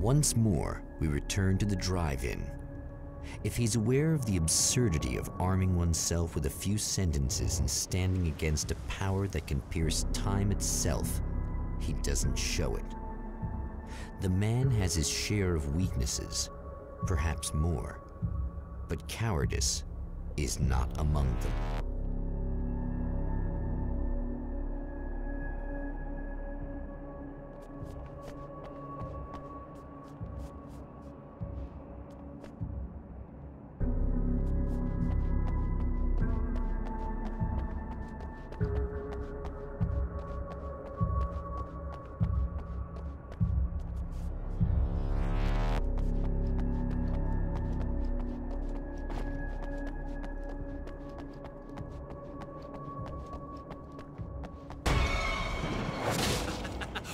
Once more, we return to the drive-in. If he's aware of the absurdity of arming oneself with a few sentences and standing against a power that can pierce time itself, he doesn't show it. The man has his share of weaknesses, perhaps more, but cowardice is not among them.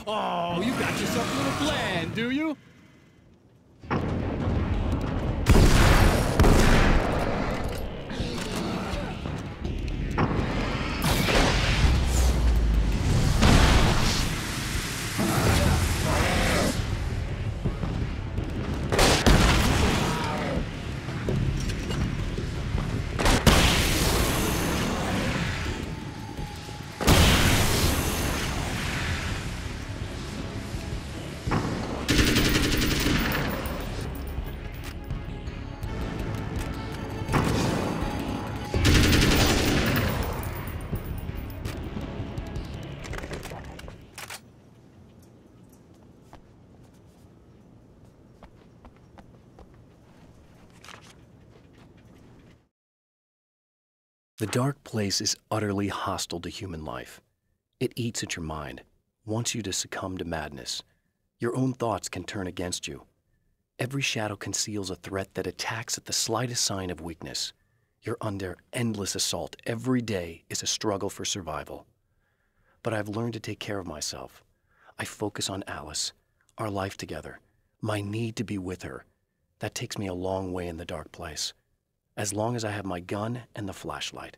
Oh, you got yourself a little plan, do you? The dark place is utterly hostile to human life. It eats at your mind, wants you to succumb to madness. Your own thoughts can turn against you. Every shadow conceals a threat that attacks at the slightest sign of weakness. You're under endless assault. Every day is a struggle for survival. But I've learned to take care of myself. I focus on Alice, our life together, my need to be with her. That takes me a long way in the dark place, as long as I have my gun and the flashlight.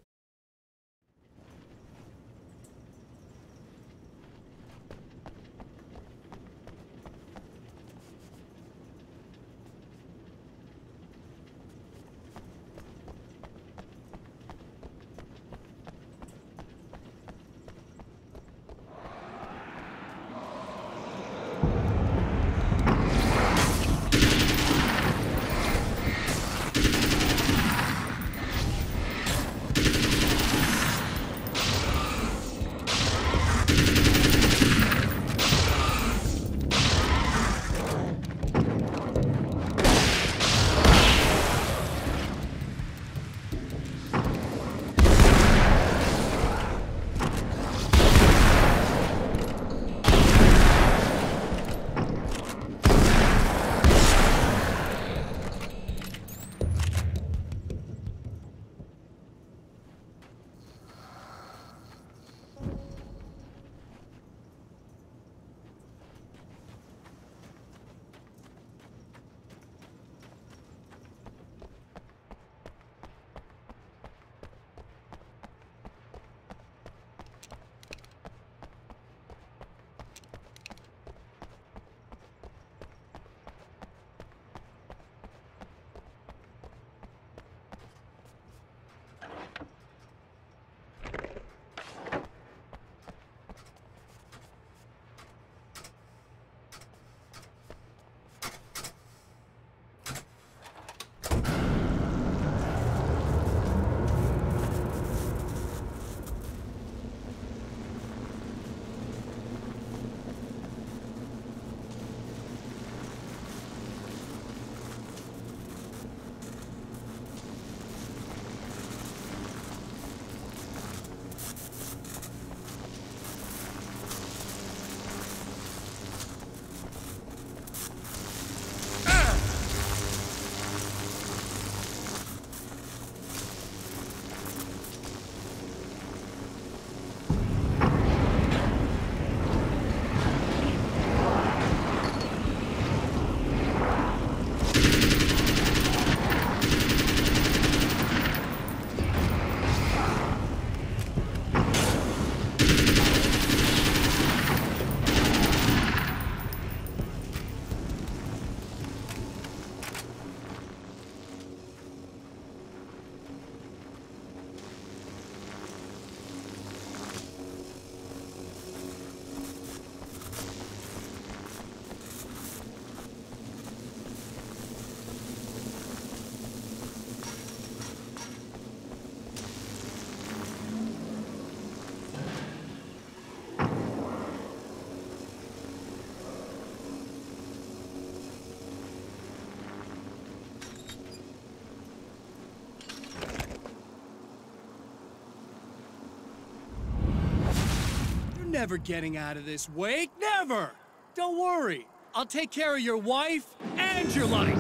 never getting out of this wake, never! Don't worry, I'll take care of your wife and your life!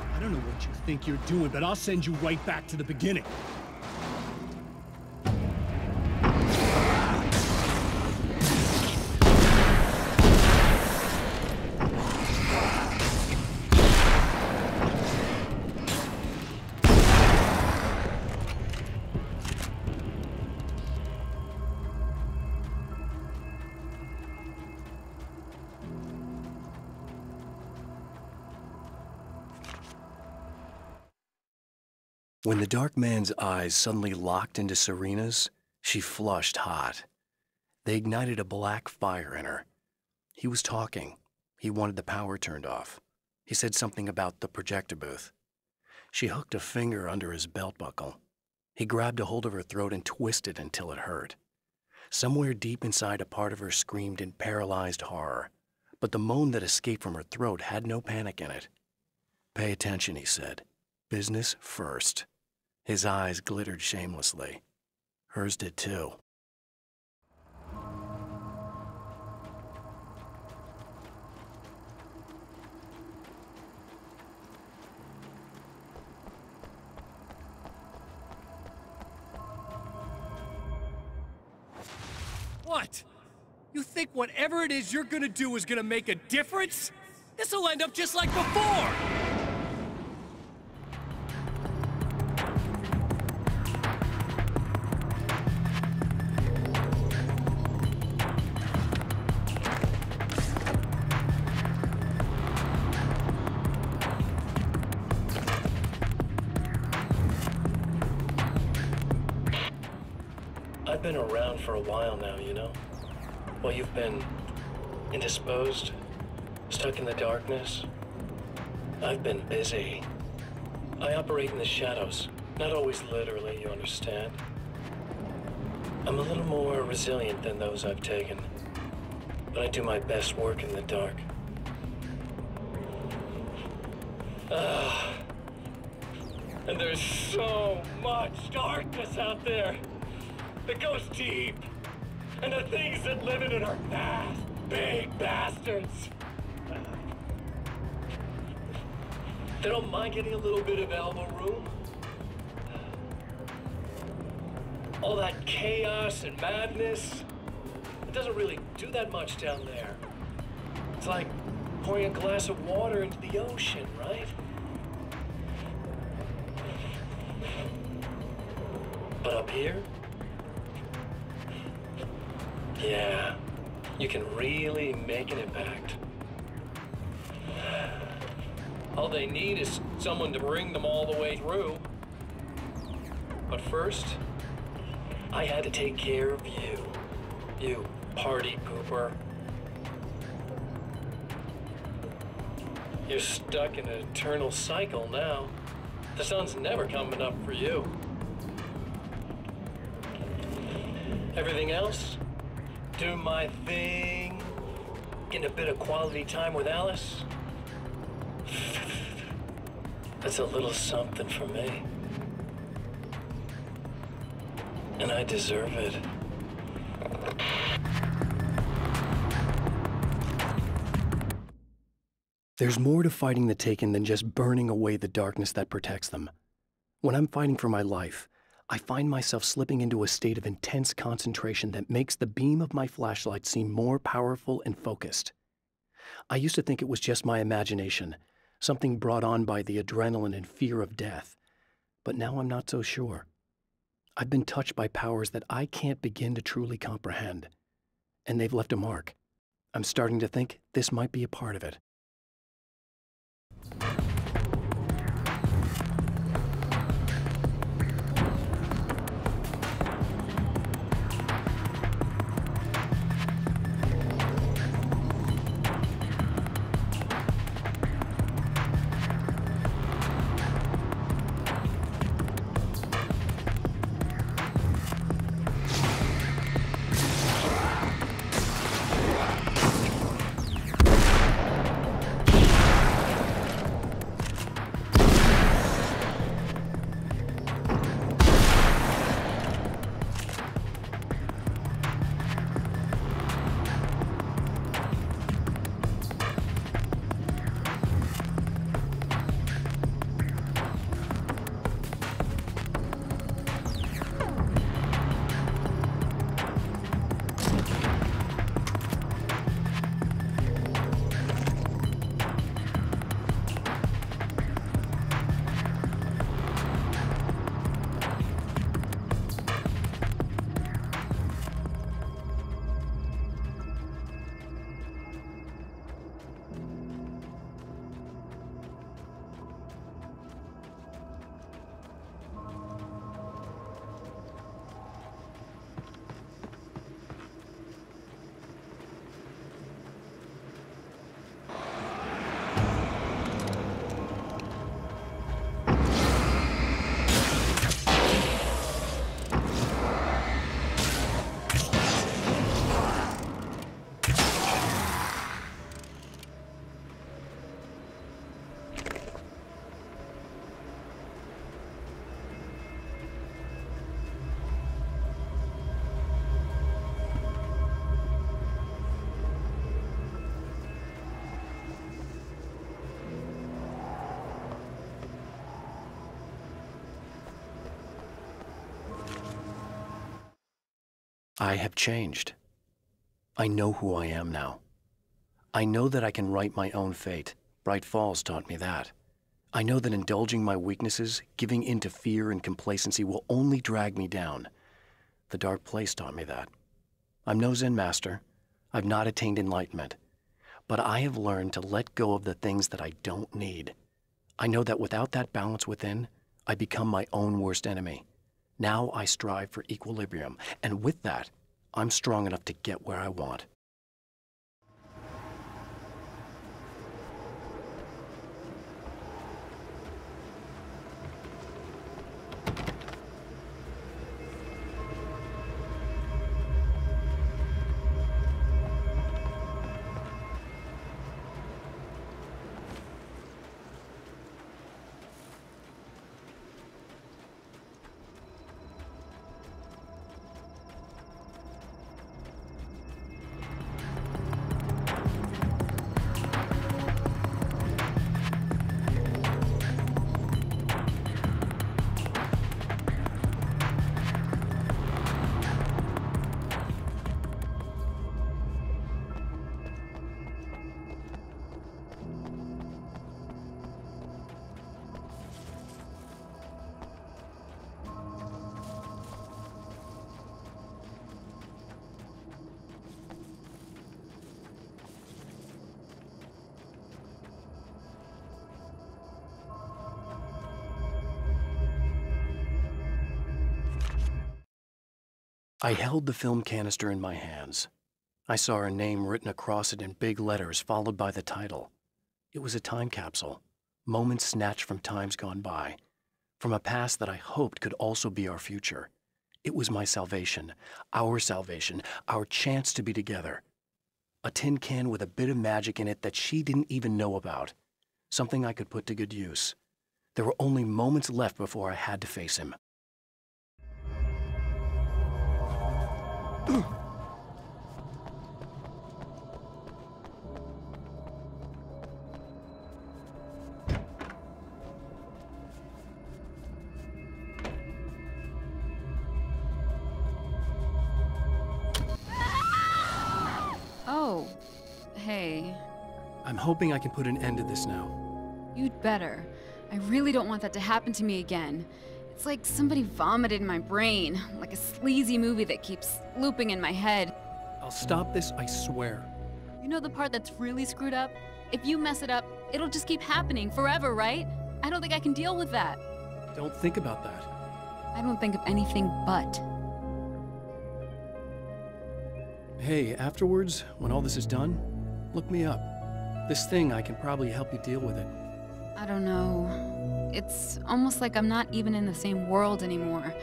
I don't know what you think you're doing, but I'll send you right back to the beginning. When the dark man's eyes suddenly locked into Serena's, she flushed hot. They ignited a black fire in her. He was talking. He wanted the power turned off. He said something about the projector booth. She hooked a finger under his belt buckle. He grabbed a hold of her throat and twisted until it hurt. Somewhere deep inside, a part of her screamed in paralyzed horror, but the moan that escaped from her throat had no panic in it. "Pay attention," he said. "Business first." His eyes glittered shamelessly. Hers did too. What? You think whatever it is you're gonna do is gonna make a difference? This'll end up just like before! I've been around for a while now, you know? While you've been indisposed, stuck in the darkness, I've been busy. I operate in the shadows, not always literally, you understand? I'm a little more resilient than those I've taken, but I do my best work in the dark. And there's so much darkness out there that goes deep, and the things that live in it are fast, big bastards. They don't mind getting a little bit of elbow room. All that chaos and madness, it doesn't really do that much down there. It's like pouring a glass of water into the ocean, right? But up here, yeah, you can really make an impact. All they need is someone to bring them all the way through. But first, I had to take care of you. You party pooper. You're stuck in an eternal cycle now. The sun's never coming up for you. Everything else? Do my thing. Getting a bit of quality time with Alice. That's a little something for me. And I deserve it. There's more to fighting the Taken than just burning away the darkness that protects them. When I'm fighting for my life, I find myself slipping into a state of intense concentration that makes the beam of my flashlight seem more powerful and focused. I used to think it was just my imagination, something brought on by the adrenaline and fear of death, but now I'm not so sure. I've been touched by powers that I can't begin to truly comprehend, and they've left a mark. I'm starting to think this might be a part of it. I have changed. I know who I am now. I know that I can write my own fate. Bright Falls taught me that. I know that indulging my weaknesses, giving in to fear and complacency will only drag me down. The dark place taught me that. I'm no Zen master. I've not attained enlightenment. But I have learned to let go of the things that I don't need. I know that without that balance within, I become my own worst enemy. Now I strive for equilibrium, and with that, I'm strong enough to get where I want. I held the film canister in my hands. I saw a name written across it in big letters, followed by the title. It was a time capsule, moments snatched from times gone by. from a past that I hoped could also be our future. It was my salvation, our chance to be together. A tin can with a bit of magic in it that she didn't even know about. Something I could put to good use. There were only moments left before I had to face him. Oh, hey. I'm hoping I can put an end to this now. You'd better. I really don't want that to happen to me again. It's like somebody vomited in my brain, like a sleazy movie that keeps looping in my head. I'll stop this, I swear. You know the part that's really screwed up? If you mess it up, it'll just keep happening forever, right? I don't think I can deal with that. Don't think about that. I don't think of anything but. Hey, afterwards, when all this is done, look me up. This thing, I can probably help you deal with it. I don't know. It's almost like I'm not even in the same world anymore.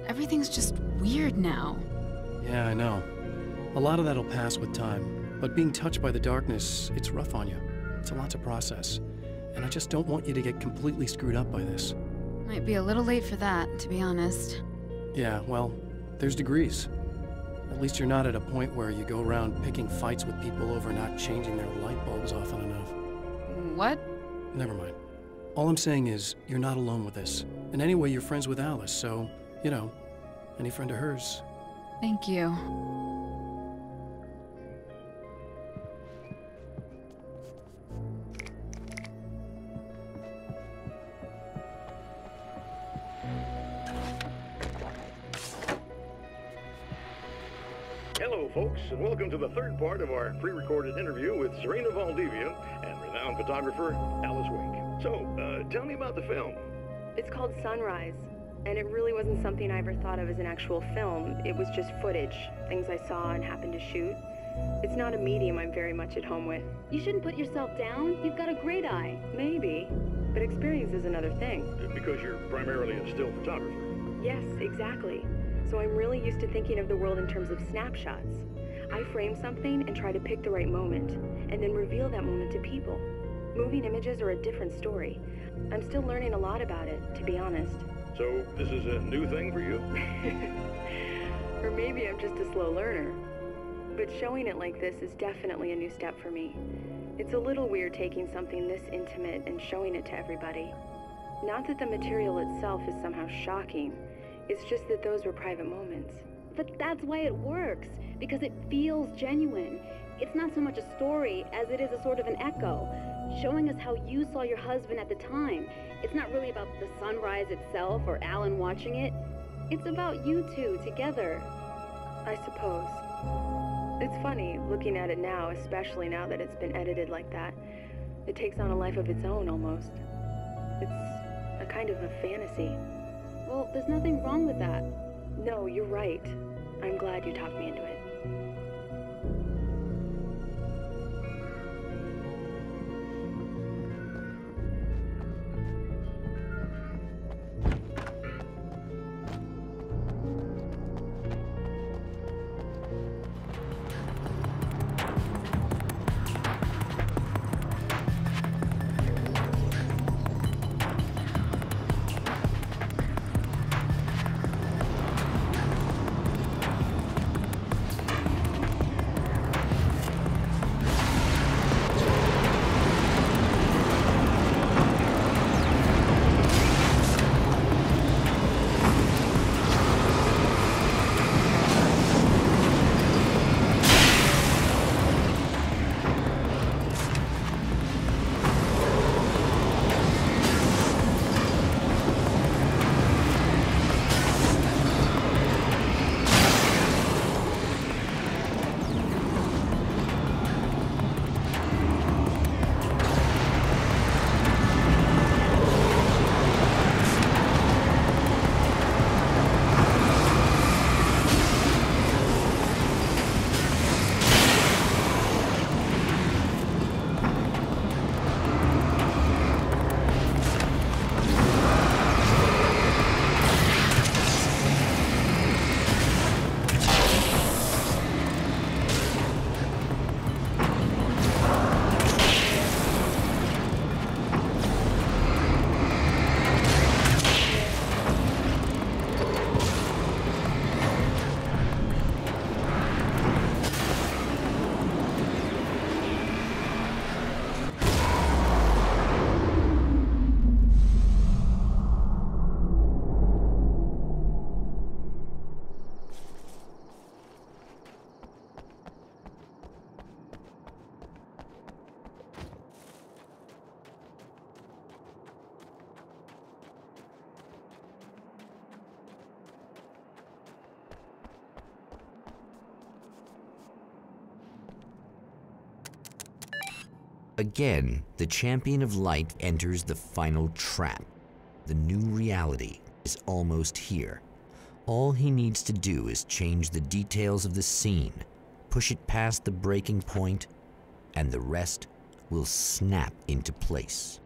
Everything's just weird now. Yeah, I know. A lot of that'll pass with time, but being touched by the darkness, it's rough on you. It's a lot to process, and I just don't want you to get completely screwed up by this. Might be a little late for that, to be honest. Yeah, well, there's degrees. At least you're not at a point where you go around picking fights with people over not changing their light bulbs often enough. What? Never mind. All I'm saying is, you're not alone with this. And anyway, you're friends with Alice, so, you know, any friend of hers. Thank you. Hello, folks, and welcome to the third part of our pre-recorded interview with Serena Valdivia and renowned photographer Alice Wink. So, tell me about the film. It's called Sunrise, and it really wasn't something I ever thought of as an actual film. It was just footage, things I saw and happened to shoot. It's not a medium I'm very much at home with. You shouldn't put yourself down. You've got a great eye. Maybe, but experience is another thing. Because you're primarily a still photographer. Yes, exactly. So I'm really used to thinking of the world in terms of snapshots. I frame something and try to pick the right moment, and then reveal that moment to people. Moving images are a different story. I'm still learning a lot about it, to be honest. So, this is a new thing for you? Or maybe I'm just a slow learner. But showing it like this is definitely a new step for me. It's a little weird taking something this intimate and showing it to everybody. Not that the material itself is somehow shocking. It's just that those were private moments. But that's why it works, because it feels genuine. It's not so much a story as it is a sort of an echo, showing us how you saw your husband at the time. It's not really about the sunrise itself or Alan watching it. It's about you two together. I suppose. It's funny, looking at it now, especially now that it's been edited like that. It takes on a life of its own, almost. It's a kind of a fantasy. Well, there's nothing wrong with that. No, you're right. I'm glad you talked me into it. Again, the champion of light enters the final trap. The new reality is almost here. All he needs to do is change the details of the scene, push it past the breaking point, and the rest will snap into place.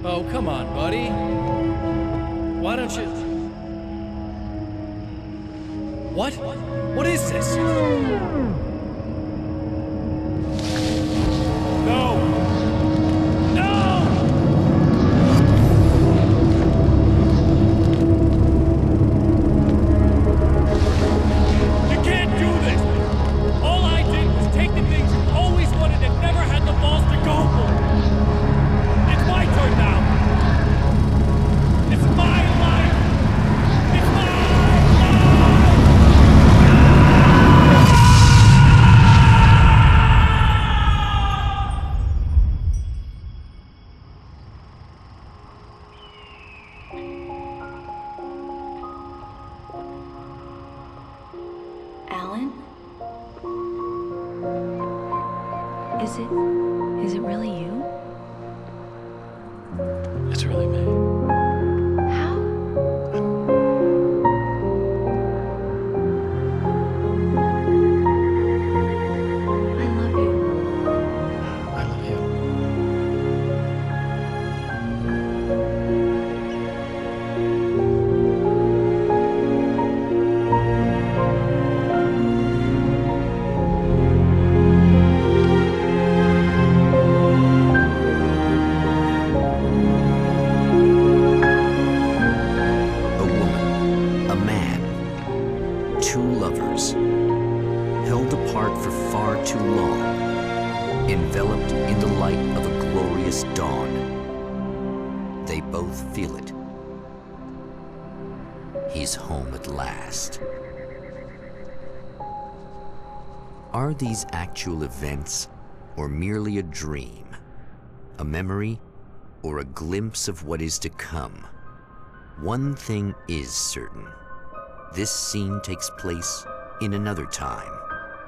Oh, come on, buddy. Why don't you... What? What is this? No! No! You can't do this! All I did was take the things you always wanted and never had the balls to go for. It's my turn now! It's my life! It's my life! Alan? Is it really you? It's really me. How? I love you. I love you. A woman, a man, two lovers, held apart for far too long, enveloped in the light of a glorious dawn. They both feel it. He's home at last. Are these actual events, or merely a dream? A memory, or a glimpse of what is to come? One thing is certain. This scene takes place in another time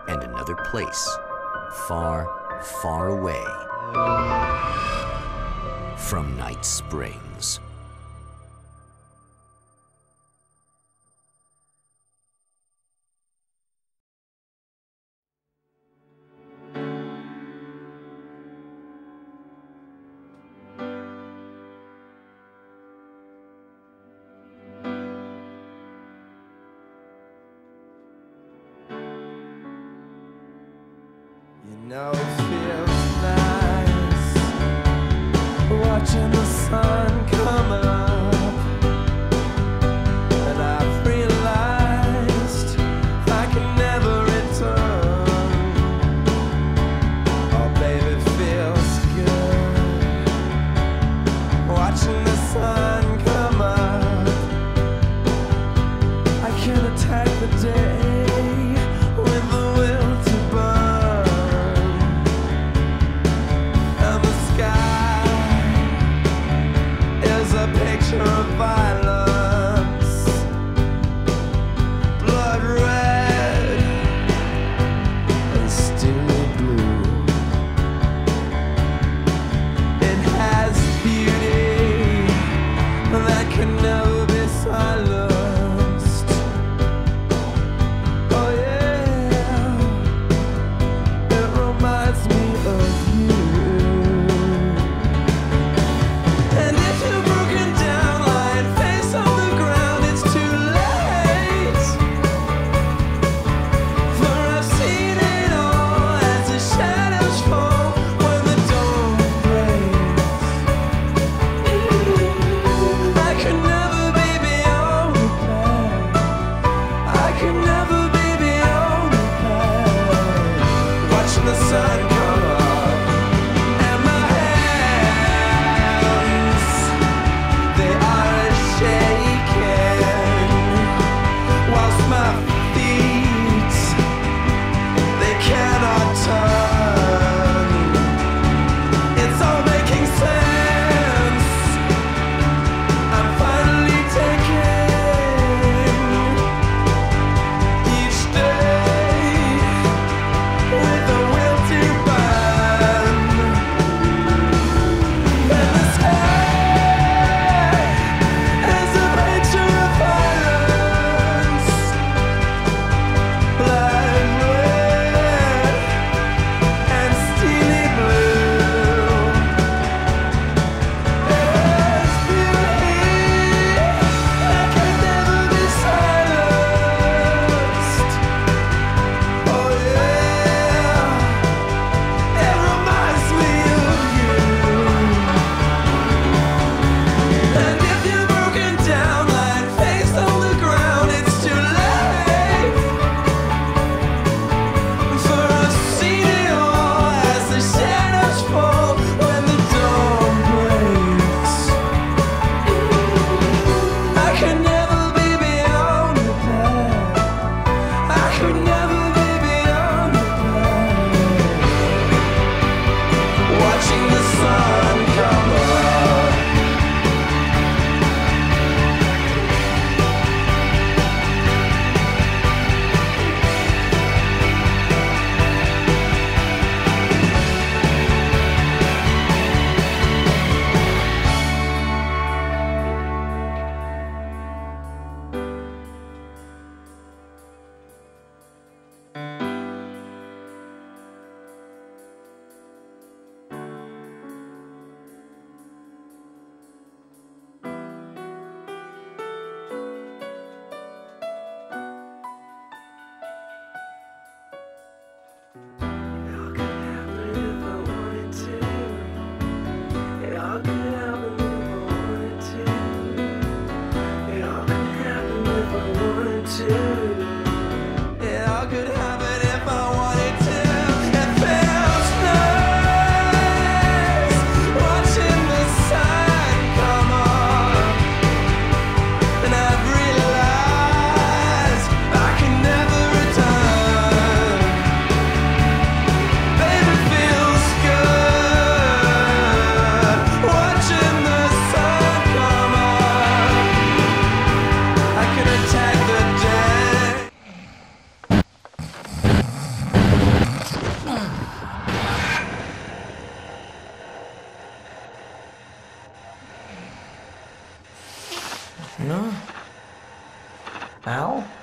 and another place, far, far away from Night Springs. You know it feels nice watching the sun come up, and I've realized I can never return. Oh baby, it feels good watching the sun come up. I can attack the day with the will to burn. No? Al?